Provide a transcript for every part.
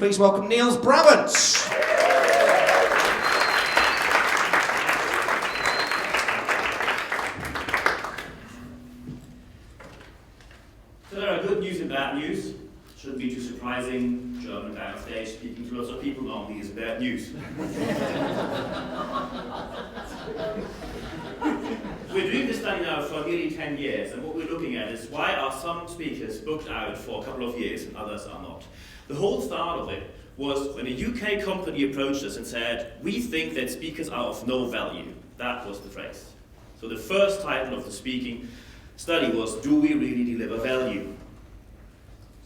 Please welcome Niels Brabandt. So there are good news and bad news. Shouldn't be too surprising. German guy on stage speaking to lots of people normally is bad news. We're doing this study now for nearly 10 years, and what we're looking at is why are some speakers booked out for a couple of years and others are not. The whole start of it was when a UK company approached us and said, we think that speakers are of no value. That was the phrase. So the first title of the speaking study was, do we really deliver value?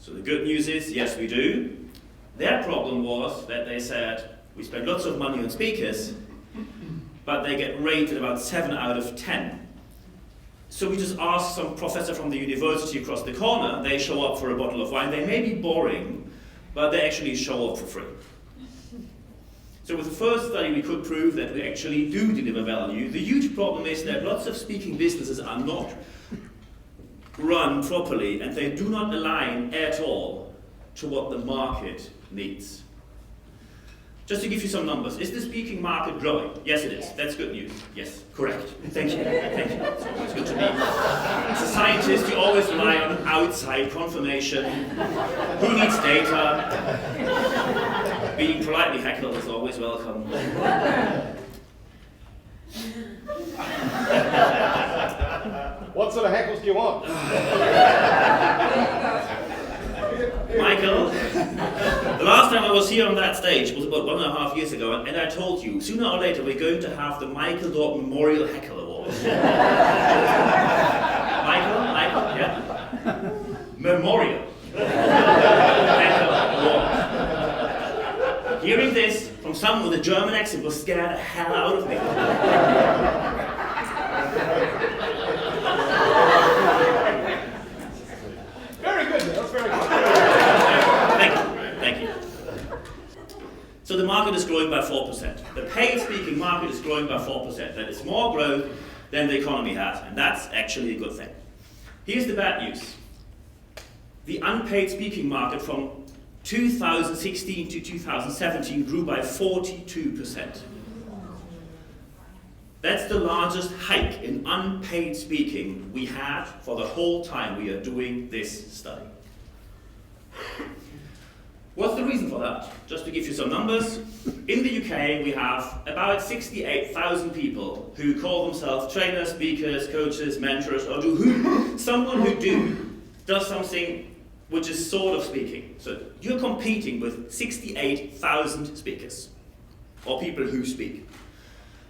So the good news is, yes we do. Their problem was that they said, we spend lots of money on speakers, but they get rated about 7 out of 10. So we just asked some professor from the university across the corner, they show up for a bottle of wine, they may be boring, but they actually show up for free. So with the first study we could prove that we actually do deliver value. The huge problem is that lots of speaking businesses are not run properly and they do not align at all to what the market needs. Just to give you some numbers, is the speaking market growing? Yes it is, that's good news. Yes, correct. Thank you, thank you. It's always good to me. As a scientist, you always rely on outside confirmation. Who needs data? Being politely heckled is always welcome. What sort of heckles do you want? Michael, the last time I was here on that stage was about 1.5 years ago, and I told you, sooner or later we're going to have the Michael Dort Memorial Heckle Award. Michael, yeah? Memorial Heckle Award. Hearing this from someone with a German accent will scare the hell out of me. Very good, that's very good. Thank you. So the market is growing by 4%. The paid speaking market is growing by 4%. That is more growth than the economy has, and that's actually a good thing. Here's the bad news. The unpaid speaking market from 2016 to 2017 grew by 42%. That's the largest hike in unpaid speaking we had for the whole time we are doing this study. What's the reason for that? Just to give you some numbers, in the UK we have about 68,000 people who call themselves trainers, speakers, coaches, mentors, or someone who does something which is sort of speaking. So you're competing with 68,000 speakers, or people who speak.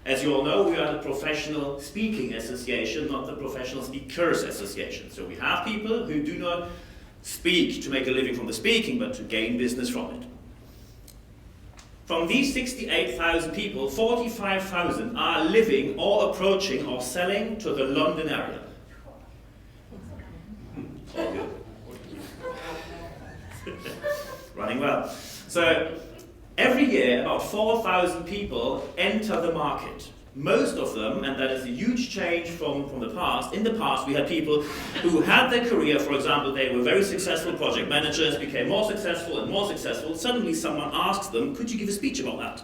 As you all know, we are the Professional Speaking Association, not the Professional Speakers Association. So we have people who do not speak to make a living from the speaking, but to gain business from it. From these 68,000 people, 45,000 are living or approaching or selling to the London area. All good. Running well. So every year, about 4,000 people enter the market. Most of them, and that is a huge change from the past, in the past we had people who had their career, for example, they were very successful project managers, became more successful and more successful, suddenly someone asks them, could you give a speech about that?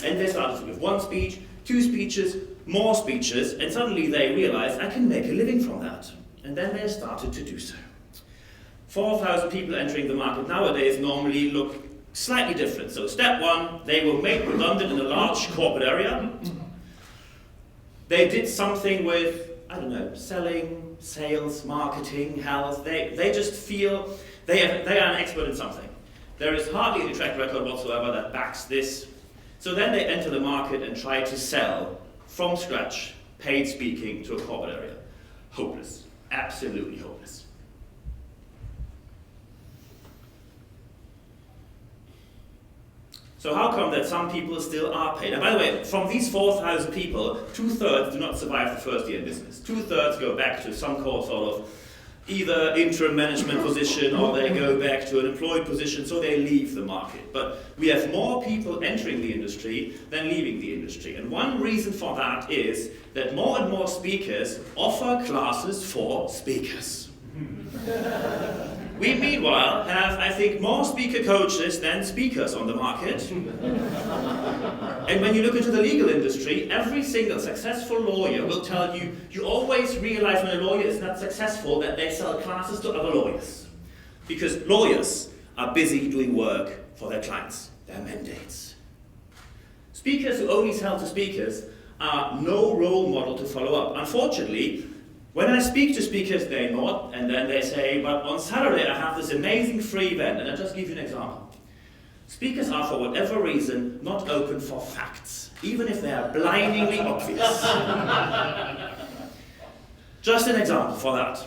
And they started with 1 speech, 2 speeches, more speeches, and suddenly they realized, I can make a living from that. And then they started to do so. 4,000 people entering the market nowadays normally look slightly different. So step 1, they were made redundant in a large corporate area. They did something with, I don't know, selling, sales, marketing, health. They just feel they are an expert in something. There is hardly any track record whatsoever that backs this. So then they enter the market and try to sell from scratch, paid speaking to a corporate area. Hopeless, absolutely hopeless. So how come that some people still are paid? And by the way, from these 4,000 people, 2/3 do not survive the first year in business. 2/3 go back to some sort of either interim management position or they go back to an employed position, so they leave the market. But we have more people entering the industry than leaving the industry. And one reason for that is that more and more speakers offer classes for speakers. We, meanwhile, have, I think, more speaker coaches than speakers on the market. And when you look into the legal industry, every single successful lawyer will tell you, you always realize when a lawyer is not successful that they sell classes to other lawyers. Because lawyers are busy doing work for their clients, their mandates. Speakers who only sell to speakers are no role model to follow up. Unfortunately, when I speak to speakers, they nod, and then they say, but on Saturday I have this amazing free event, and I'll just give you an example. Speakers are, for whatever reason, not open for facts, even if they are blindingly obvious. Just an example for that.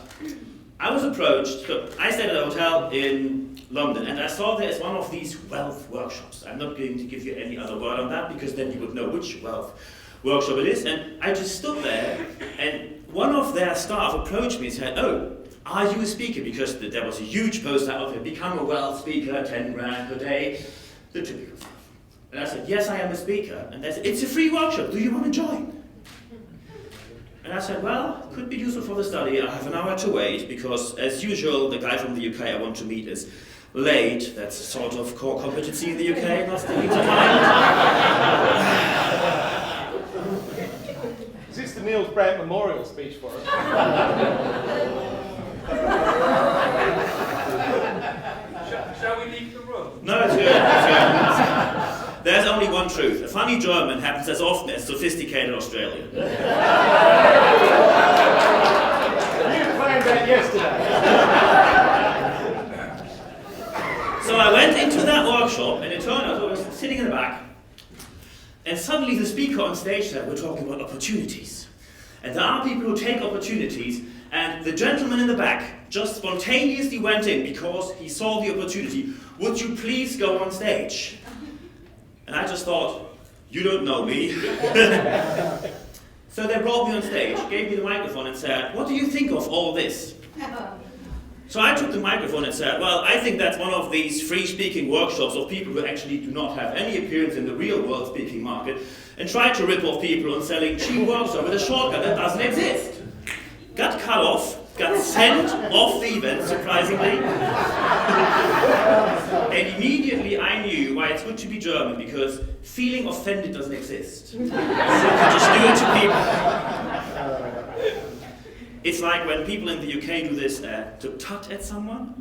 I was approached, so I stayed at a hotel in London, and I saw there is one of these wealth workshops. I'm not going to give you any other word on that, because then you would know which wealth workshop it is, and I just stood there, and one of their staff approached me and said, oh, are you a speaker? Because there was a huge poster out there, become a wealth speaker, 10 grand per day, the typical stuff. And I said, yes, I am a speaker. And they said, it's a free workshop, do you want to join? And I said, well, could be useful for the study. I have an hour to wait, because as usual, the guy from the UK I want to meet is late. That's a sort of core competency in the UK, not sticking to mind. Is this the Niels Brabandt memorial speech for us? Shall we leave the room? No, it's good. It's good. There's only one truth. A funny German happens as often as sophisticated Australian. You planned that yesterday. So I went into that workshop, and it turned out I was sitting in the back, and suddenly the speaker on stage said, we're talking about opportunities. And there are people who take opportunities, and the gentleman in the back just spontaneously went in because he saw the opportunity. Would you please go on stage? And I just thought, you don't know me. So they brought me on stage, gave me the microphone and said, what do you think of all this? So I took the microphone and said, well, I think that's one of these free speaking workshops of people who actually do not have any appearance in the real world speaking market, and tried to rip off people on selling cheap workshops with a shortcut that doesn't exist. Got cut off, got sent off the event, surprisingly. And immediately I knew why it's good to be German, because feeling offended doesn't exist. You can just do it to people. It's like when people in the UK do this, to tut at someone.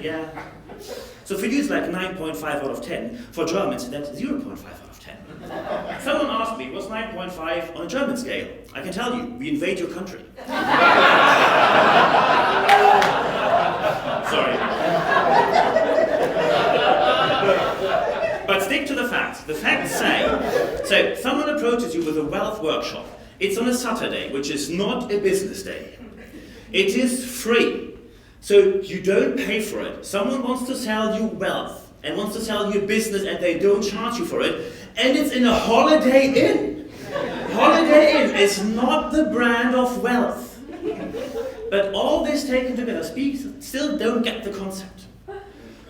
Yeah. So for you it's like 9.5 out of 10. For Germans that's 0.5 out of 10. Someone asked me, what's 9.5 on a German scale? I can tell you, we invade your country. Sorry. But stick to the facts. The facts say, so someone approaches you with a wealth workshop. It's on a Saturday, which is not a business day. It is free, so you don't pay for it. Someone wants to sell you wealth and wants to sell you business, and they don't charge you for it, and it's in a Holiday Inn. Holiday Inn is not the brand of wealth. But all this taken together, speakers still don't get the concept.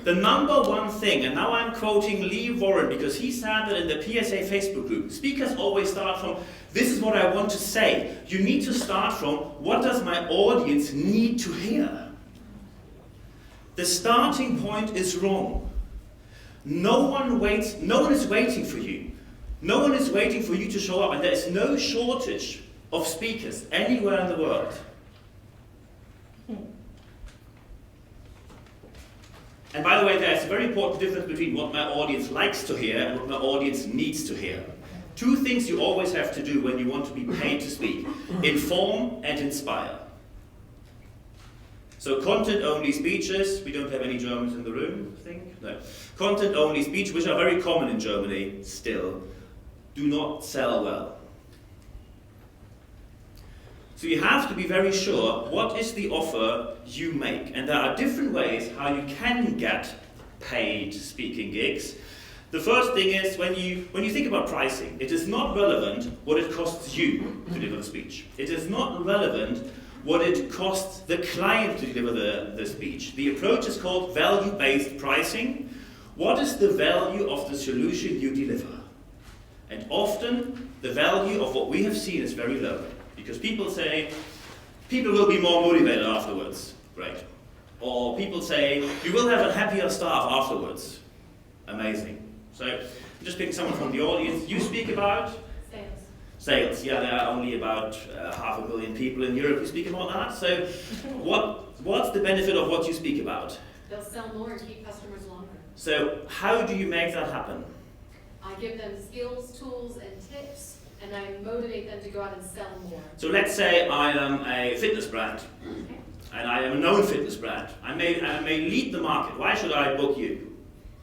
The number one thing, and now I'm quoting Lee Warren because he said that in the PSA Facebook group, speakers always start from, this is what I want to say. You need to start from, what does my audience need to hear? The starting point is wrong. No one is waiting for you. No one is waiting for you to show up, and there is no shortage of speakers anywhere in the world. And by the way, there's a very important difference between what my audience likes to hear and what my audience needs to hear. Two things you always have to do when you want to be paid to speak: inform and inspire. So content-only speeches, we don't have any Germans in the room, I think? No. Content-only speech, which are very common in Germany still, do not sell well. So you have to be very sure what is the offer you make. And there are different ways how you can get paid speaking gigs. The first thing is when you think about pricing, it is not relevant what it costs you to deliver the speech. It is not relevant what it costs the client to deliver the speech. The approach is called value-based pricing. What is the value of the solution you deliver? And often the value of what we have seen is very low. Because people say, people will be more motivated afterwards. Great. Or people say, you will have a happier staff afterwards. Amazing. So, just picking someone from the audience. You speak about? Sales. Sales. Yeah, there are only about 500,000 people in Europe who speak about that. So, what's the benefit of what you speak about? They'll sell more and keep customers longer. So, how do you make that happen? I give them skills, tools, and tips, and I motivate them to go out and sell more. So let's say I am a fitness brand, and I am a known fitness brand. I may lead the market. Why should I book you?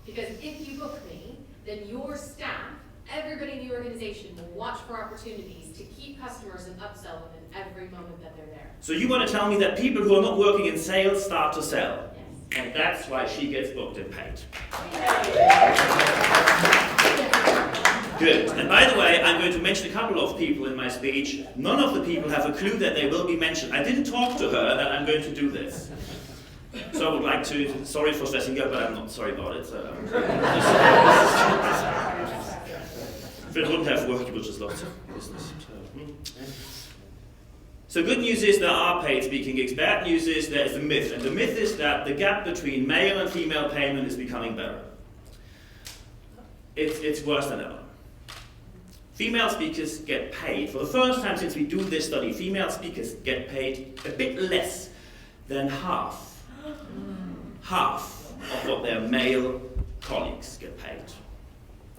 Because if you book me, then your staff, everybody in the organization will watch for opportunities to keep customers and upsell them in every moment that they're there. So you want to tell me that people who are not working in sales start to sell? Yes. And that's why she gets booked and paid. Good. And by the way, I'm going to mention a couple of people in my speech. None of the people have a clue that they will be mentioned. I didn't talk to her that I'm going to do this. So I would like to, sorry for stressing you, but I'm not sorry about it. If it wouldn't have worked, you would just lost business. So good news is there are paid speaking gigs. Bad news is there is a myth. And the myth is that the gap between male and female payment is becoming better. It's worse than ever. Female speakers get paid, for the first time since we do this study, female speakers get paid a bit less than half of what their male colleagues get paid.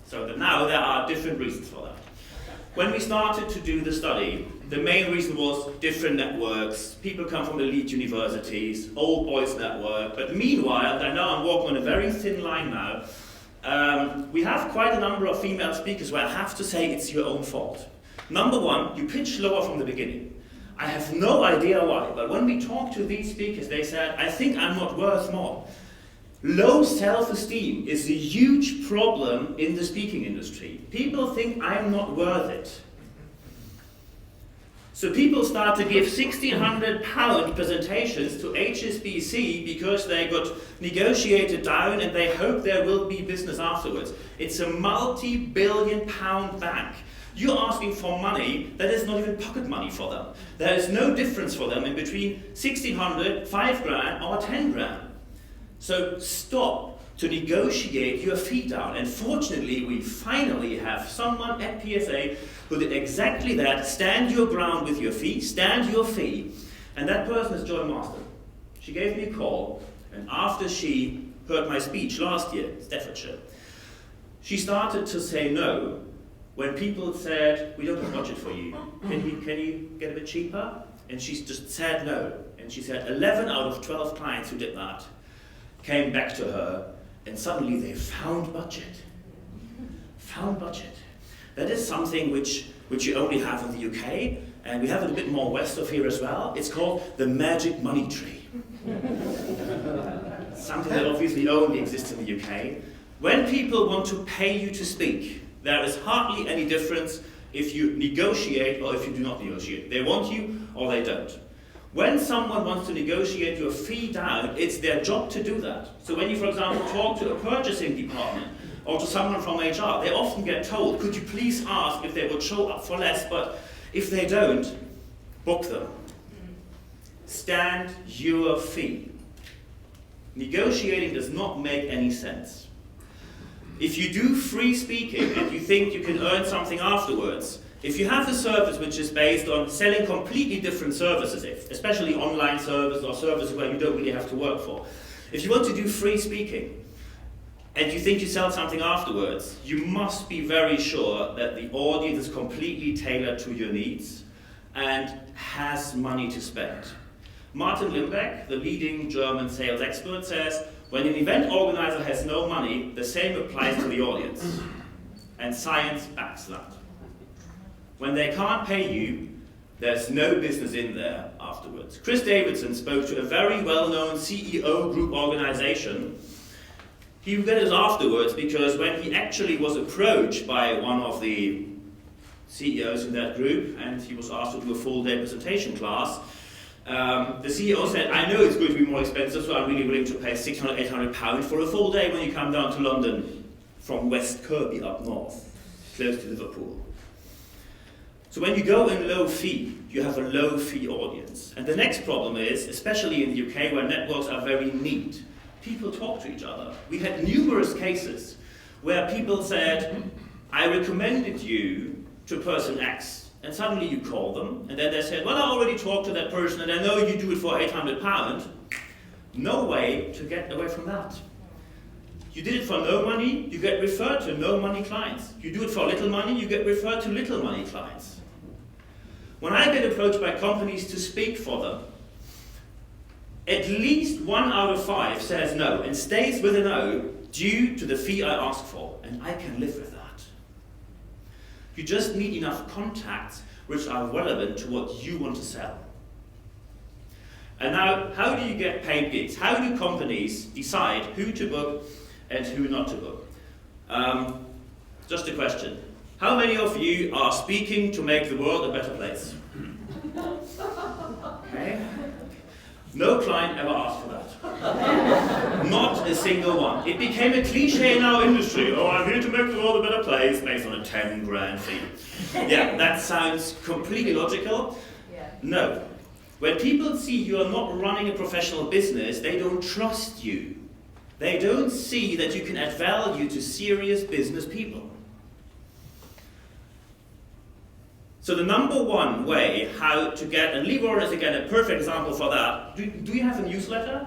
So that now there are different reasons for that. When we started to do the study, the main reason was different networks. People come from elite universities, old boys network. But meanwhile, I know I'm walking on a very thin line now, we have quite a number of female speakers where I have to say it's your own fault. Number one, you pitch lower from the beginning. I have no idea why, but when we talked to these speakers, they said, I think I'm not worth more. Low self-esteem is a huge problem in the speaking industry. People think I'm not worth it. So people start to give £1,600 presentations to HSBC because they got negotiated down and they hope there will be business afterwards. It's a multi-billion-pound bank. You're asking for money that is not even pocket money for them. There is no difference for them in between 1,600, 5 grand or 10 grand. So stop to negotiate your fee down. And fortunately, we finally have someone at PSA who did exactly that. Stand your ground with your fee, stand your fee. And that person is Joy Marston. She gave me a call, and after she heard my speech last year, Staffordshire, she started to say no when people said, we don't have budget for you. Can you get a bit cheaper? And she just said no. And she said 11 out of 12 clients who did that came back to her, and suddenly they found budget. Found budget. That is something which you only have in the UK, and we have it a bit more west of here as well. It's called the magic money tree. Something that obviously only exists in the UK. When people want to pay you to speak, there is hardly any difference if you negotiate or if you do not negotiate. They want you or they don't. When someone wants to negotiate your fee down, it's their job to do that. So when you, for example, talk to a purchasing department or to someone from HR, they often get told, could you please ask if they would show up for less, but if they don't, book them. Stand your fee. Negotiating does not make any sense. If you do free speaking and you think you can earn something afterwards, if you have a service which is based on selling completely different services, especially online services or services where you don't really have to work for, if you want to do free speaking and you think you sell something afterwards, you must be very sure that the audience is completely tailored to your needs and has money to spend. Martin Limbeck, the leading German sales expert, says, when an event organizer has no money, the same applies to the audience. And science backs that. When they can't pay you, there's no business in there afterwards. Chris Davidson spoke to a very well-known CEO group organization. He regretted it afterwards because when he actually was approached by one of the CEOs in that group and he was asked to do a full-day presentation class, the CEO said, I know it's going to be more expensive, so I'm really willing to pay £600, £800 for a full day when you come down to London from West Kirby up north, close to Liverpool. So when you go in low fee, you have a low fee audience. And the next problem is, especially in the UK where networks are very neat, people talk to each other. We had numerous cases where people said, I recommended you to person X, and suddenly you call them, and then they said, well, I already talked to that person, and I know you do it for £800. No way to get away from that. You did it for no money, you get referred to no money clients. You do it for little money, you get referred to little money clients. When I get approached by companies to speak for them, at least 1 out of 5 says no and stays with a no due to the fee I asked for, and I can live with that. You just need enough contacts which are relevant to what you want to sell. And now, how do you get paid gigs? How do companies decide who to book and who not to book? Just a question. How many of you are speaking to make the world a better place? Okay. No client ever asked for that. Not a single one. It became a cliche in our industry. Oh, I'm here to make the world a better place based on a 10 grand fee. Yeah, that sounds completely logical. Yeah. No. When people see you are not running a professional business, they don't trust you. They don't see that you can add value to serious business people. So the number one way how to get, and Libor is again a perfect example for that. Do you have a newsletter?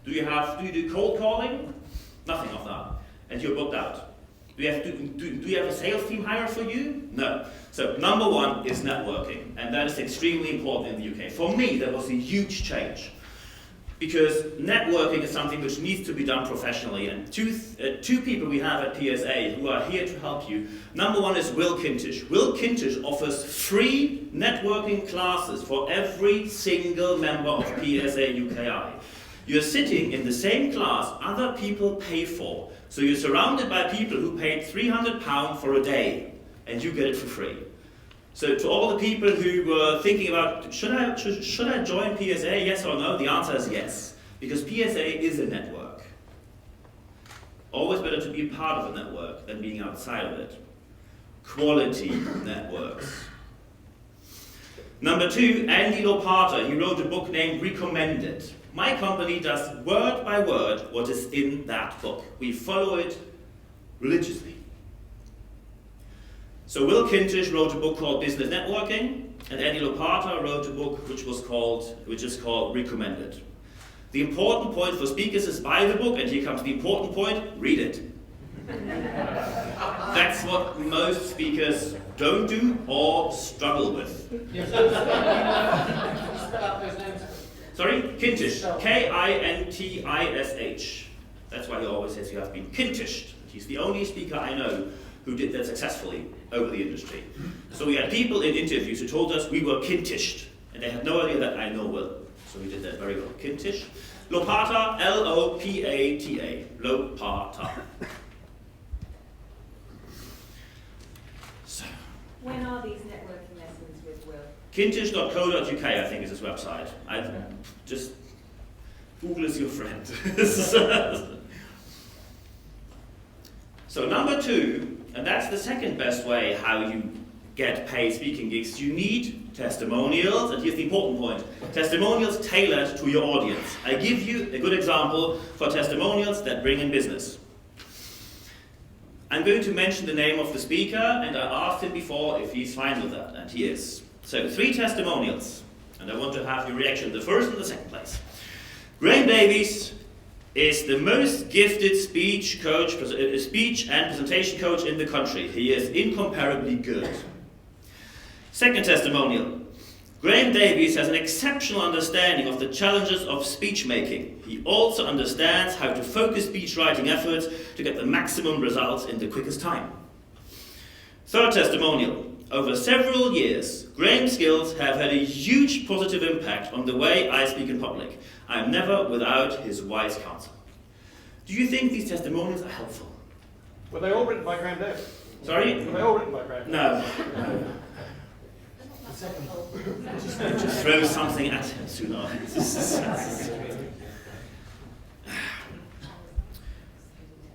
Do you do cold calling? Nothing of that. And you're booked out. Do you have a sales team hired for you? No. So number one is networking, and that is extremely important in the UK. For me, that was a huge change. Because networking is something which needs to be done professionally, and two people we have at PSA who are here to help you. Number one is Will Kintish. Will Kintish offers free networking classes for every single member of PSA UKI. You're sitting in the same class other people pay for, so you're surrounded by people who paid £300 for a day, and you get it for free. So to all the people who were thinking about, should I join PSA, yes or no? The answer is yes, because PSA is a network. Always better to be a part of a network than being outside of it. Quality networks. Number two, Andy Lopata. He wrote a book named Recommended. My company does word by word what is in that book. We follow it religiously. So Will Kintish wrote a book called Business Networking, and Andy Lopata wrote a book which is called Recommended. The important point for speakers is buy the book, and here comes the important point, read it. That's what most speakers don't do or struggle with. Sorry? Kintish. K-I-N-T-I-S-H. That's why he always says you have been Kintished. He's the only speaker I know who did that successfully over the industry. So we had people in interviews who told us we were Kintished, and they had no idea that I know Will. So we did that very well. Kintish. Lopata, L-O-P-A-T-A. Lopata. So. When are these networking lessons with Will? Kintish.co.uk, I think, is his website. Just Google is your friend. So number two, and that's the second best way how you get paid speaking gigs, you need testimonials, and here's the important point. Testimonials tailored to your audience. I give you a good example for testimonials that bring in business. I'm going to mention the name of the speaker, and I asked him before if he's fine with that, and he is. So 3 testimonials, and I want to have your reaction, the first and the second place. Graham Davies is the most gifted speech and presentation coach in the country. He is incomparably good. Second testimonial. Graham Davies has an exceptional understanding of the challenges of speech making. He also understands how to focus speech writing efforts to get the maximum results in the quickest time. Third testimonial. Over several years, Graham's skills have had a huge positive impact on the way I speak in public. I am never without his wise counsel. Do you think these testimonials are helpful? Were they all written by Graham Davies? Sorry? Were they all written by Graham Davies? No. Just going to throw something at him sooner.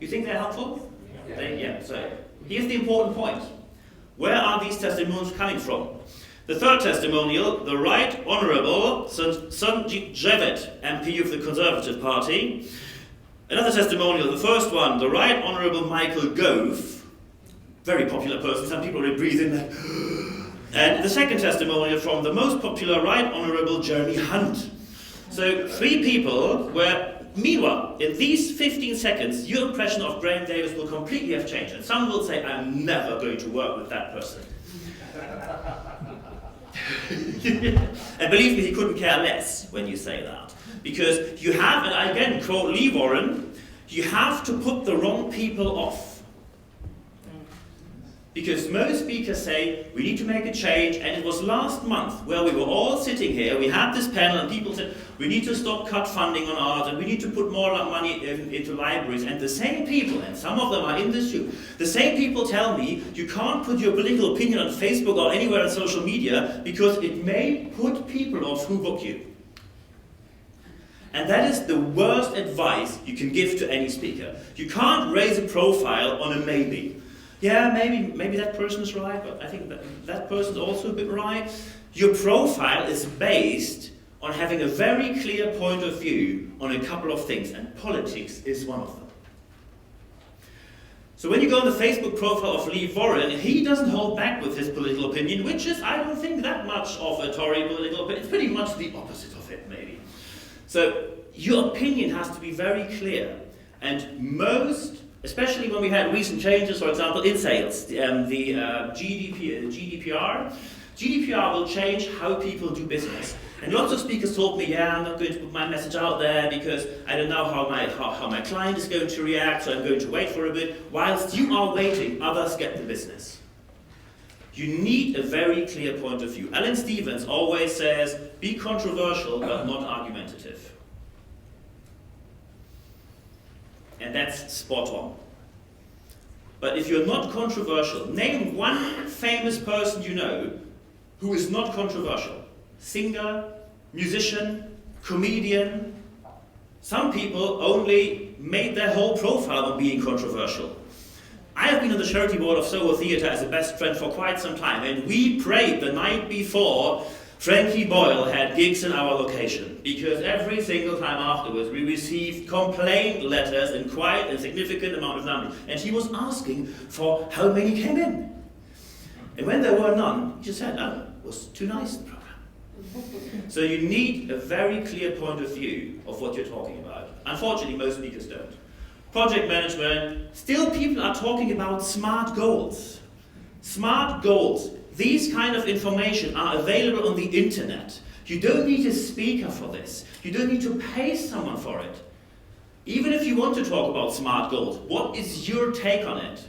You think they're helpful? Yeah. So here's the important point. Where are these testimonials coming from? The third testimonial, the Right Honourable Sanjit Javid, MP of the Conservative Party. Another testimonial, the first one, the Right Honourable Michael Gove, very popular person, some people really breathe in like, and the second testimonial from the most popular Right Honourable Jeremy Hunt. So 3 people where, meanwhile, in these 15 seconds, your impression of Graham Davis will completely have changed. And some will say, I'm never going to work with that person. And believe me, he couldn't care less when you say that. Because you have, and I again quote Lee Warren, you have to put the wrong people off. Because most speakers say, we need to make a change, and it was last month where we were all sitting here, we had this panel, and people said, we need to stop cut funding on art, and we need to put more money into libraries, and the same people, and some of them are in this room, the same people tell me, you can't put your political opinion on Facebook or anywhere on social media, because it may put people off who book you. And that is the worst advice you can give to any speaker. You can't raise a profile on a maybe. Yeah, maybe that person's right, but I think that person's also a bit right. Your profile is based on having a very clear point of view on a couple of things, and politics is one of them. So when you go on the Facebook profile of Lee Warren, he doesn't hold back with his political opinion, which is, I don't think, that much of a Tory political opinion. It's pretty much the opposite of it, maybe. So your opinion has to be very clear, and most, especially when we had recent changes, for example, in sales, the GDPR will change how people do business. And lots of speakers told me, yeah, I'm not going to put my message out there because I don't know how my client is going to react, so I'm going to wait for a bit. Whilst you are waiting, others get the business. You need a very clear point of view. Alan Stevens always says, be controversial but not argumentative. And that's spot on. But if you're not controversial, name one famous person you know who is not controversial. Singer, musician, comedian. Some people only made their whole profile on being controversial. I have been on the charity board of Soho Theatre as a best friend for quite some time, and we prayed the night before Frankie Boyle had gigs in our location, because every single time afterwards we received complaint letters in quite a significant amount of numbers, and he was asking for how many came in. And when there were none, he just said, oh, it was too nice, the program. So you need a very clear point of view of what you're talking about. Unfortunately, most speakers don't. Project management, still people are talking about smart goals. Smart goals. These kind of information are available on the internet. You don't need a speaker for this. You don't need to pay someone for it. Even if you want to talk about smart goals, what is your take on it?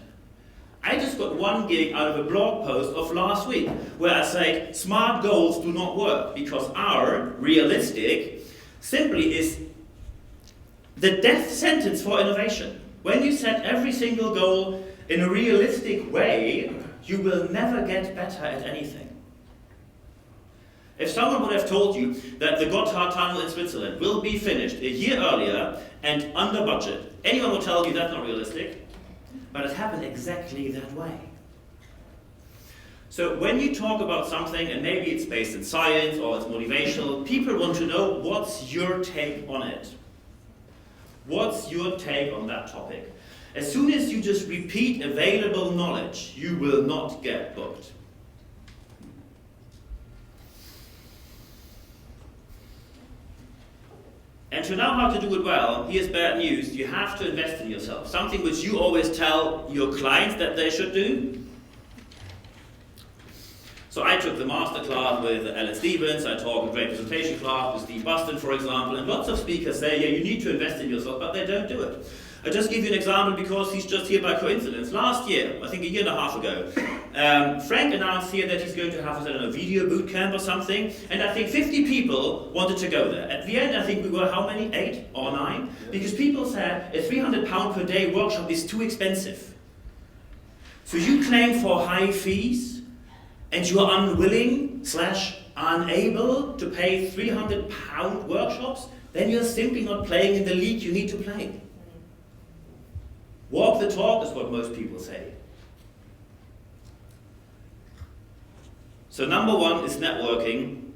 I just got one gig out of a blog post of last week where I say smart goals do not work because our realistic simply is the death sentence for innovation. When you set every single goal in a realistic way, you will never get better at anything. If someone would have told you that the Gotthard Tunnel in Switzerland will be finished a year earlier and under budget, anyone would tell you that's not realistic. But it happened exactly that way. So when you talk about something, and maybe it's based in science or it's motivational, people want to know what's your take on it. What's your take on that topic? As soon as you just repeat available knowledge, you will not get booked. And to know how to do it well, here's bad news. You have to invest in yourself. Something which you always tell your clients that they should do. So I took the master class with Alan Stevens. I taught a great presentation class with Steve Buston, for example. And lots of speakers say, yeah, you need to invest in yourself, but they don't do it. I'll just give you an example because he's just here by coincidence. Last year, I think a year and a half ago, Frank announced here that he's going to have a video boot camp or something, and I think 50 people wanted to go there. At the end, I think we were how many? 8 or 9? Because people said a £300 per day workshop is too expensive. So you claim for high fees, and you are unwilling / unable to pay £300 workshops, then you're simply not playing in the league you need to play. Walk the talk is what most people say. So number one is networking.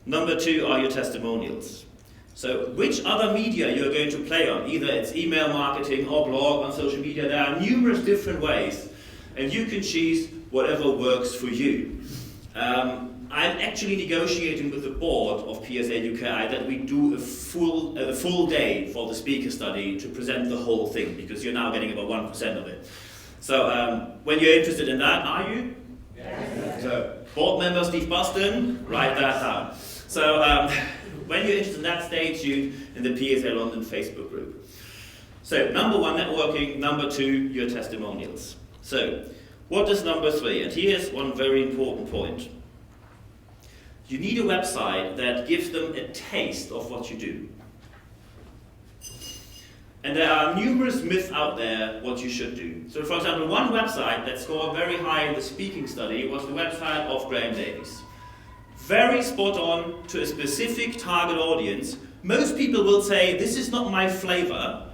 Number two are your testimonials. So which other media you're going to play on, either it's email marketing or blog on social media, there are numerous different ways, and you can choose whatever works for you. I'm actually negotiating with the board of PSA UKI that we do a full day for the speaker study to present the whole thing, because you're now getting about 1% of it. So when you're interested in that, are you? Yes. So board member Steve Buston, write that down. So when you're interested in that, stay tuned in the PSA London Facebook group. So number one, networking. Number two, your testimonials. So what is number three? And here's one very important point. You need a website that gives them a taste of what you do. And there are numerous myths out there what you should do. So for example, one website that scored very high in the speaking study was the website of Graham Davies. Very spot on to a specific target audience. Most people will say, this is not my flavor.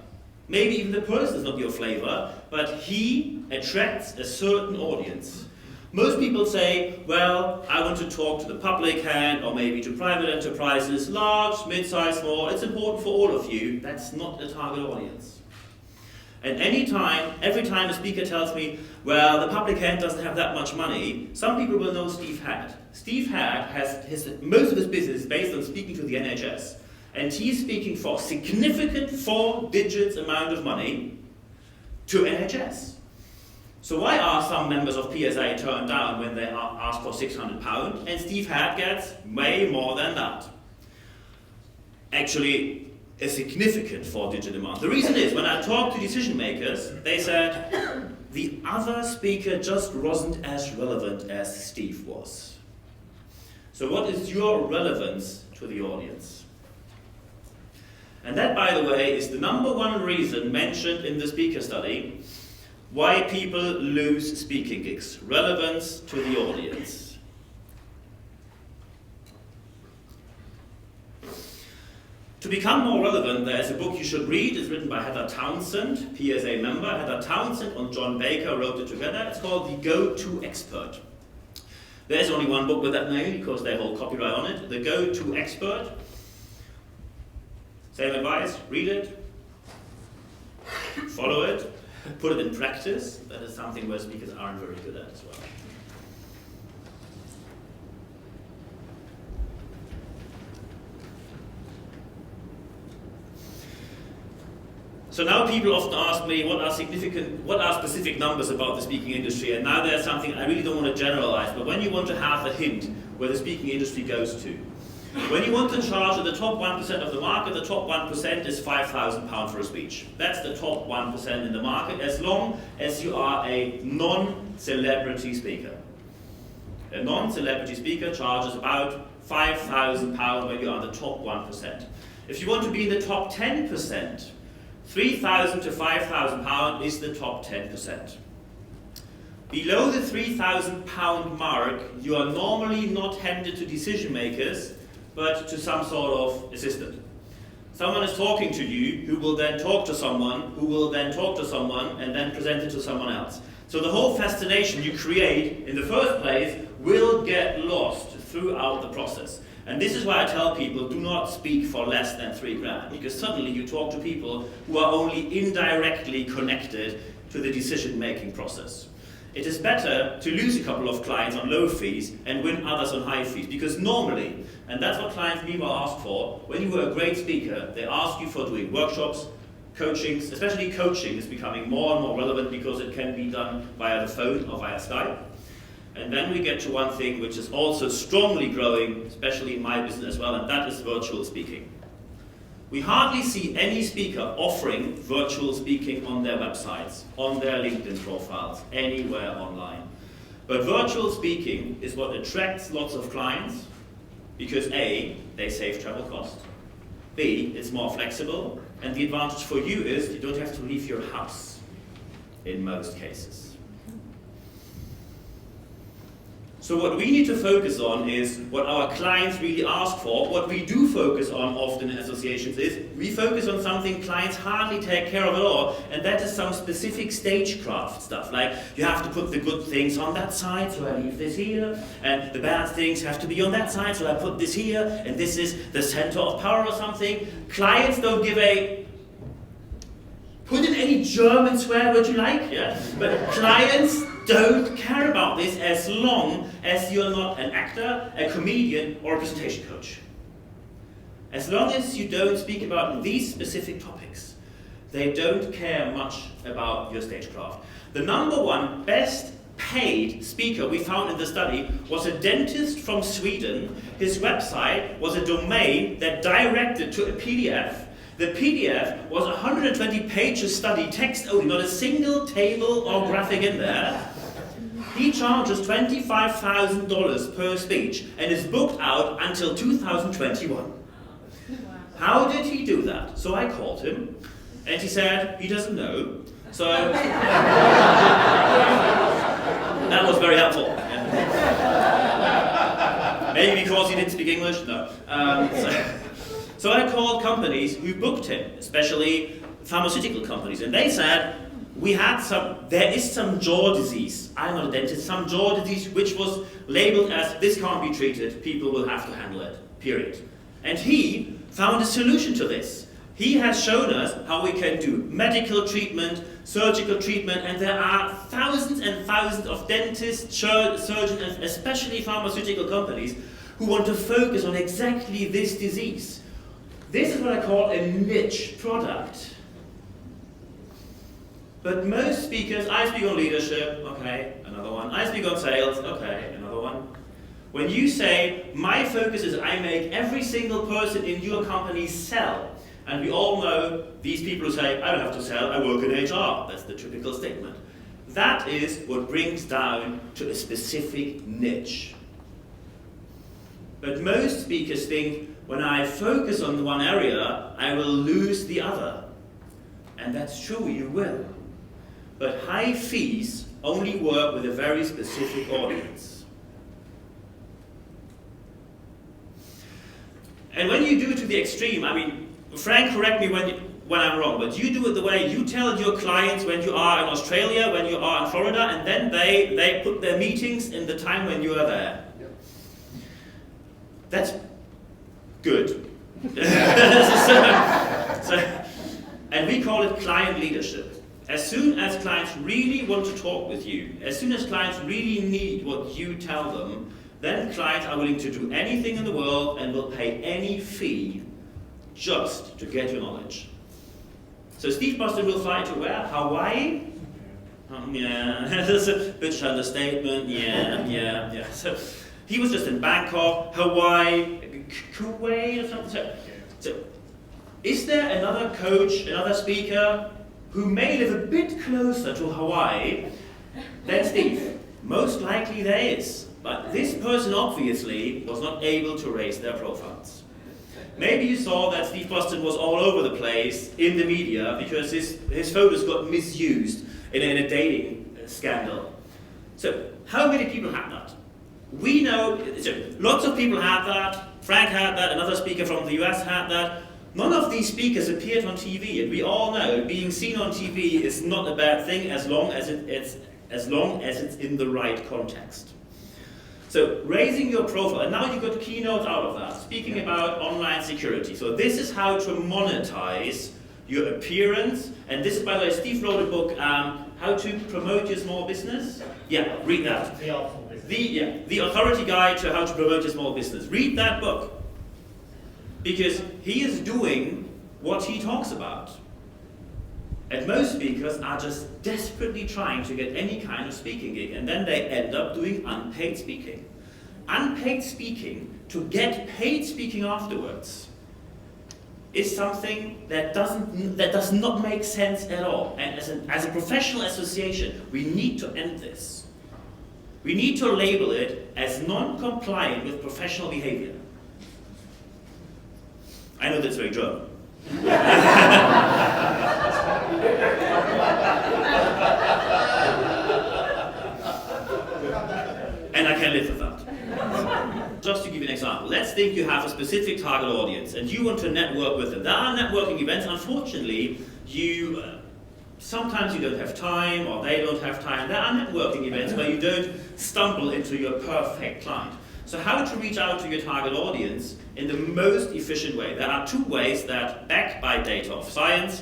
Maybe even the person is not your flavor, but he attracts a certain audience. Most people say, well, I want to talk to the public hand or maybe to private enterprises, large, mid-sized, small. It's important for all of you. That's not a target audience. And every time a speaker tells me, well, the public hand doesn't have that much money, some people will know Steve Hatt. Steve Hatt has most of his business based on speaking to the NHS. And he's speaking for significant 4-digit amount of money to NHS. So why are some members of PSA turned down when they are asked for £600 and Steve Hatt gets way more than that? Actually, a significant 4-digit amount. The reason is, when I talked to decision makers, they said, the other speaker just wasn't as relevant as Steve was. So what is your relevance to the audience? And that, by the way, is the number one reason mentioned in the speaker study why people lose speaking gigs. Relevance to the audience. To become more relevant, there's a book you should read. It's written by Heather Townsend, PSA member. Heather Townsend and John Baker wrote it together. It's called The Go-To Expert. There's only one book with that name because they hold copyright on it. The Go-To Expert. Same advice, read it, follow it, put it in practice. That is something where speakers aren't very good at as well. So now people often ask me, what are specific numbers about the speaking industry? And now there's something I really don't want to generalize, but when you want to have a hint where the speaking industry goes to, when you want to charge at the top 1% of the market, the top 1% is £5,000 for a speech. That's the top 1% in the market, as long as you are a non-celebrity speaker. A non-celebrity speaker charges about £5,000 when you are in the top 1%. If you want to be in the top 10%, £3,000 to £5,000 is the top 10%. Below the £3,000 mark, you are normally not handed to decision makers, but to some sort of assistant. Someone is talking to you, who will then talk to someone, who will then talk to someone, and then present it to someone else. So the whole fascination you create in the first place will get lost throughout the process. And this is why I tell people, do not speak for less than £3,000, because suddenly you talk to people who are only indirectly connected to the decision-making process. It is better to lose a couple of clients on low fees and win others on high fees, because normally, and that's what clients meanwhile ask for, when you were a great speaker, they ask you for doing workshops, coachings. Especially coaching is becoming more and more relevant because it can be done via the phone or via Skype. And then we get to one thing which is also strongly growing, especially in my business as well, and that is virtual speaking. We hardly see any speaker offering virtual speaking on their websites, on their LinkedIn profiles, anywhere online. But virtual speaking is what attracts lots of clients because A, they save travel costs, B, it's more flexible, and the advantage for you is you don't have to leave your house in most cases. So what we need to focus on is what our clients really ask for. What we do focus on often in associations is we focus on something clients hardly take care of at all, and that is some specific stagecraft stuff. Like, you have to put the good things on that side, so I leave this here, and the bad things have to be on that side, so I put this here, and this is the center of power or something. Clients don't give a... Put in any German swear word you like, yeah? But clients don't care about this as long as you're not an actor, a comedian, or a presentation coach. As long as you don't speak about these specific topics, they don't care much about your stagecraft. The number one best paid speaker we found in the study was a dentist from Sweden. His website was a domain that directed to a PDF. The PDF was 120 pages study, text only, not a single table or graphic in there. He charges $25,000 per speech and is booked out until 2021. How did he do that? So I called him, and he said he doesn't know. So that was very helpful. Maybe because he didn't speak English? No. So I called companies who booked him, especially pharmaceutical companies, and they said, there is some jaw disease. I'm not a dentist, some jaw disease which was labeled as this can't be treated, people will have to handle it, period. And he found a solution to this. He has shown us how we can do medical treatment, surgical treatment, and there are thousands and thousands of dentists, surgeons, and especially pharmaceutical companies who want to focus on exactly this disease. This is what I call a niche product. But most speakers, I speak on leadership, okay, another one. I speak on sales, okay, another one. When you say, my focus is I make every single person in your company sell, and we all know these people who say, I don't have to sell, I work in HR. That's the typical statement. That is what brings down to a specific niche. But most speakers think, when I focus on one area, I will lose the other. And that's true, you will. But high fees only work with a very specific audience. And when you do it to the extreme, I mean, Frank, correct me when I'm wrong, but you do it the way you tell your clients when you are in Australia, when you are in Florida, and then they put their meetings in the time when you are there. Yep. That's good. And we call it client leadership. As soon as clients really want to talk with you, as soon as clients really need what you tell them, then clients are willing to do anything in the world and will pay any fee just to get your knowledge. So Steve Boston will fly to where? Hawaii? Yeah, that's a British understatement. Yeah. So he was just in Bangkok, Hawaii, Kuwait or something. So is there another coach, another speaker who may live a bit closer to Hawaii than Steve? Most likely there is. But this person obviously was not able to raise their profiles. Maybe you saw that Steve Boston was all over the place in the media because his photos got misused in a dating scandal. So how many people had that? We know, so lots of people had that. Frank had that, another speaker from the US had that. None of these speakers appeared on TV, and we all know being seen on TV is not a bad thing as long as it's in the right context. So raising your profile, and now you got keynotes out of that, speaking about online security. So this is how to monetize your appearance, and this is, by the way, Steve wrote a book, How to Promote Your Small Business. Yeah, read that. The Authority Guide to How to Promote Your Small Business. Read that book. Because he is doing what he talks about. And most speakers are just desperately trying to get any kind of speaking gig, and then they end up doing unpaid speaking. Unpaid speaking to get paid speaking afterwards is something that does not make sense at all. And as a professional association, we need to end this. We need to label it as non-compliant with professional behavior. I know that's very German. And I can live with that. Just to give you an example, let's think you have a specific target audience and you want to network with them. There are networking events, unfortunately, sometimes you don't have time or they don't have time. There are networking events where you don't stumble into your perfect client. So how to reach out to your target audience in the most efficient way? There are two ways that, backed by data of science,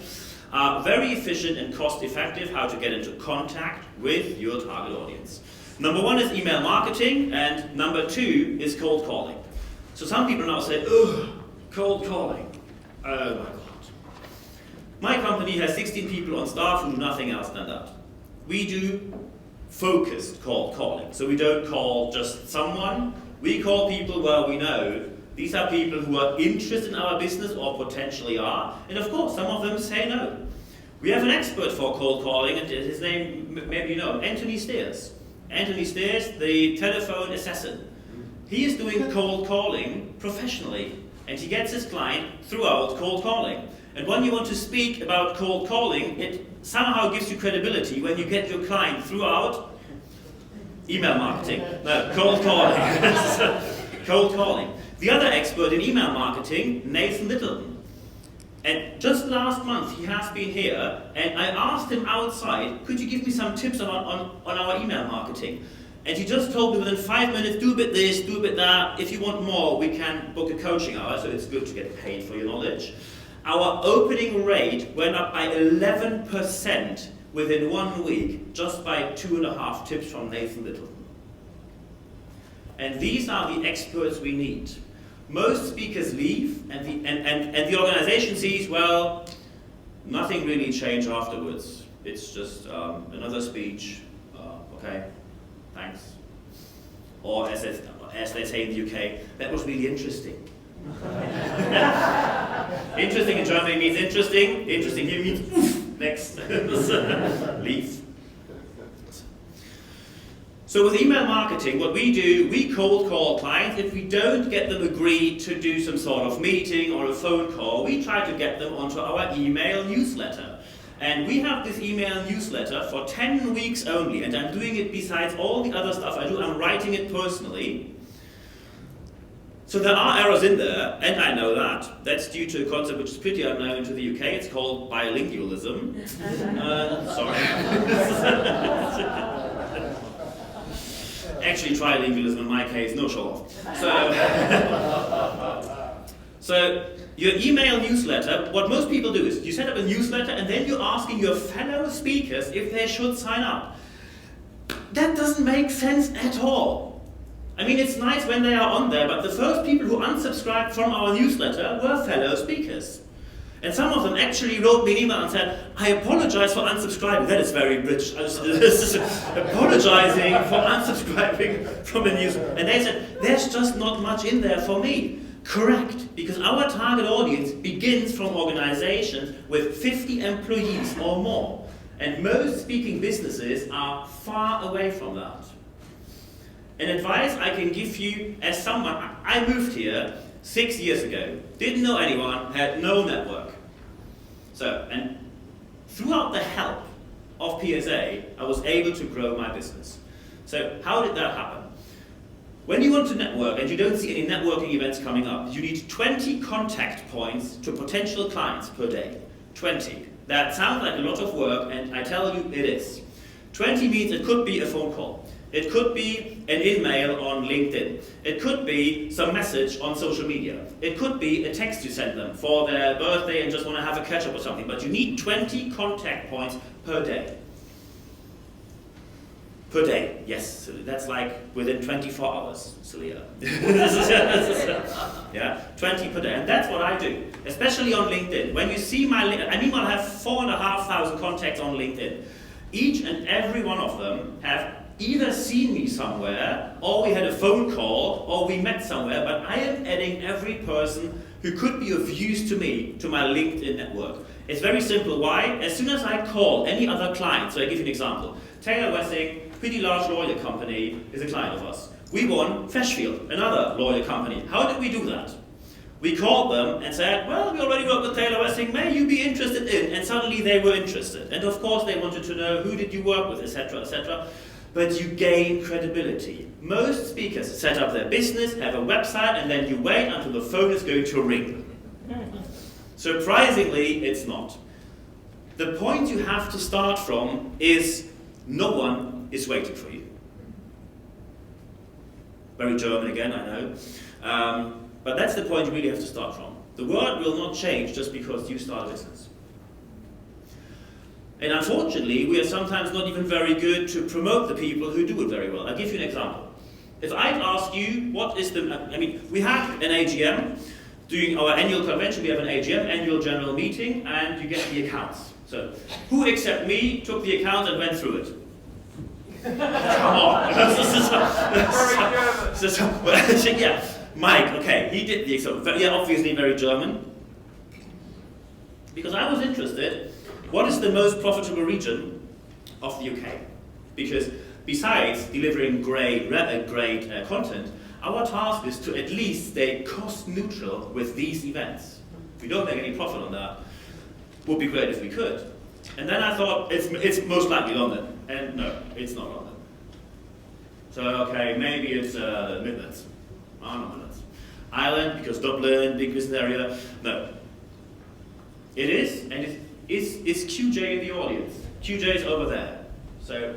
are very efficient and cost-effective how to get into contact with your target audience. Number one is email marketing, and number two is cold calling. So some people now say, ugh, cold calling. Oh my God. My company has 16 people on staff who do nothing else than that. We do focused cold calling. So we don't call just someone. We call people where we know these are people who are interested in our business or potentially are. And of course, some of them say no. We have an expert for cold calling, and his name, maybe you know him, Anthony Steers. Anthony Steers, the telephone assassin. He is doing cold calling professionally, and he gets his client throughout cold calling. And when you want to speak about cold calling, it somehow gives you credibility when you get your client throughout email marketing. No, cold calling. Cold calling. The other expert in email marketing, Nathan Littleton. And just last month he has been here, and I asked him outside, could you give me some tips on our email marketing? And he just told me within 5 minutes, do a bit this, do a bit that. If you want more, we can book a coaching hour, so it's good to get paid for your knowledge. Our opening rate went up by 11% within 1 week, just by 2.5 tips from Nathan Littleton. And these are the experts we need. Most speakers leave, and the organization sees, well, nothing really changed afterwards. It's just another speech, okay, thanks. Or as they say in the UK, that was really interesting. Interesting in Germany means interesting. Interesting here means oof, next. Leave. So with email marketing, what we do, we cold call clients. If we don't get them agreed to do some sort of meeting or a phone call, we try to get them onto our email newsletter. And we have this email newsletter for 10 weeks only, and I'm doing it besides all the other stuff I do. I'm writing it personally. So there are errors in there, and I know that. That's due to a concept which is pretty unknown to the UK. It's called bilingualism. Sorry. Actually, trilingualism in my case, no show off. So your email newsletter, what most people do is you set up a newsletter and then you're asking your fellow speakers if they should sign up. That doesn't make sense at all. I mean, it's nice when they are on there, but the first people who unsubscribed from our newsletter were fellow speakers. And some of them actually wrote me an email and said, I apologize for unsubscribing. That is very British. Apologizing for unsubscribing from a news. And they said, there's just not much in there for me. Correct, because our target audience begins from organizations with 50 employees or more. And most speaking businesses are far away from that. An advice I can give you as someone, I moved here 6 years ago, didn't know anyone, had no network. So, and throughout the help of PSA, I was able to grow my business. So how did that happen? When you want to network and you don't see any networking events coming up, you need 20 contact points to potential clients per day. 20. That sounds like a lot of work, and I tell you it is. 20 means it could be a phone call. It could be an email on LinkedIn. It could be some message on social media. It could be a text you send them for their birthday and just want to have a catch up or something. But you need 20 contact points per day. Per day, yes. So that's like within 24 hours, Celia. Yeah, 20 per day. And that's what I do, especially on LinkedIn. When you see my LinkedIn, I mean, I have 4,500 contacts on LinkedIn. Each and every one of them have either seen me somewhere, or we had a phone call, or we met somewhere, but I am adding every person who could be of use to me to my LinkedIn network. It's very simple. Why? As soon as I call any other client, so I give you an example. Taylor Wessing, pretty large lawyer company, is a client of us. We won Freshfield, another lawyer company. How did we do that? We called them and said, well, we already work with Taylor Wessing, may you be interested in? And suddenly they were interested. And of course they wanted to know, who did you work with, etc., etc. but you gain credibility. Most speakers set up their business, have a website, and then you wait until the phone is going to ring. Surprisingly, it's not. The point you have to start from is no one is waiting for you. Very German again, I know. But that's the point you really have to start from. The world will not change just because you start a business. And unfortunately, we are sometimes not even very good to promote the people who do it very well. I'll give you an example. If I'd ask you, what is we have an AGM, doing our annual convention, we have an AGM, annual general meeting, and you get the accounts. So, who except me took the account and went through it? Come on. Very German. Yeah, Mike, okay, he did the Excel. Yeah, obviously very German. Because I was interested, what is the most profitable region of the UK? Because besides delivering great content, our task is to at least stay cost neutral with these events. If we don't make any profit on that, would be great if we could. And then I thought, it's most likely London. And no, it's not London. So, okay, maybe it's the Midlands. Oh, no, Midlands. Ireland, because Dublin, big business area. No. It is, and it's QJ in the audience. QJ is over there. So,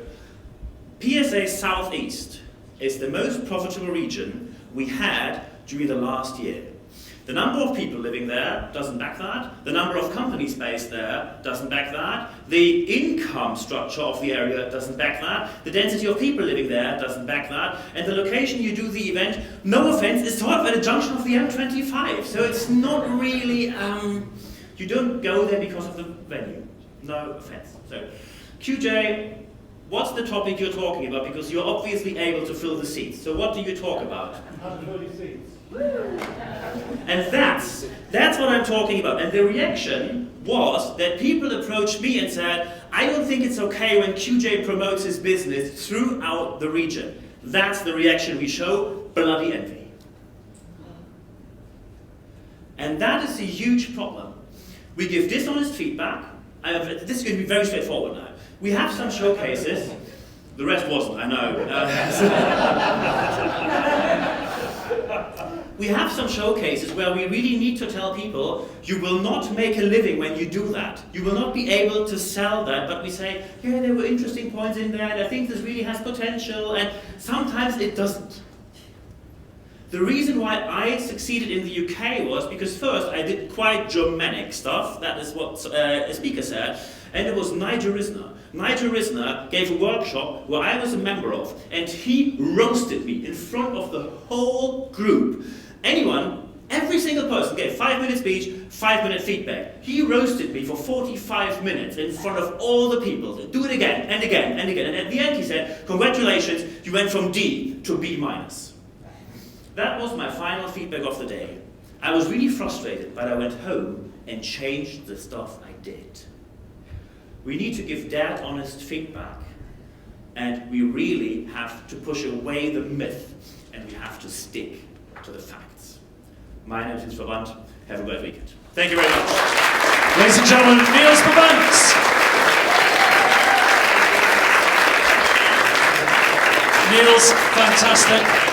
PSA Southeast is the most profitable region we had during the last year. The number of people living there doesn't back that. The number of companies based there doesn't back that. The income structure of the area doesn't back that. The density of people living there doesn't back that. And the location you do the event, no offense, is sort of at a junction of the M25. So it's not really, you don't go there because of the venue. No offense. So, QJ, what's the topic you're talking about? Because you're obviously able to fill the seats. So what do you talk about? 130 seats. And that's what I'm talking about. And the reaction was that people approached me and said, I don't think it's okay when QJ promotes his business throughout the region. That's the reaction we show, bloody envy. And that is a huge problem. We give dishonest feedback. This is going to be very straightforward now. We have some showcases. The rest wasn't, I know. We have some showcases where we really need to tell people, you will not make a living when you do that. You will not be able to sell that, but we say, yeah, there were interesting points in there, and I think this really has potential, and sometimes it doesn't. The reason why I succeeded in the UK was because first I did quite Germanic stuff, that is what a speaker said, and it was Nigel Risner. Nigel Risner gave a workshop where I was a member of, and he roasted me in front of the whole group. Every single person gave 5-minute speech, 5-minute feedback. He roasted me for 45 minutes in front of all the people. Do it again, and again, and again. And at the end he said, congratulations, you went from D to B-. That was my final feedback of the day. I was really frustrated, but I went home and changed the stuff I did. We need to give that honest feedback, and we really have to push away the myth, and we have to stick to the facts. My name is Niels Brabandt. Have a great weekend. Thank you very much. Ladies and gentlemen, Niels Brabandt. Niels, fantastic.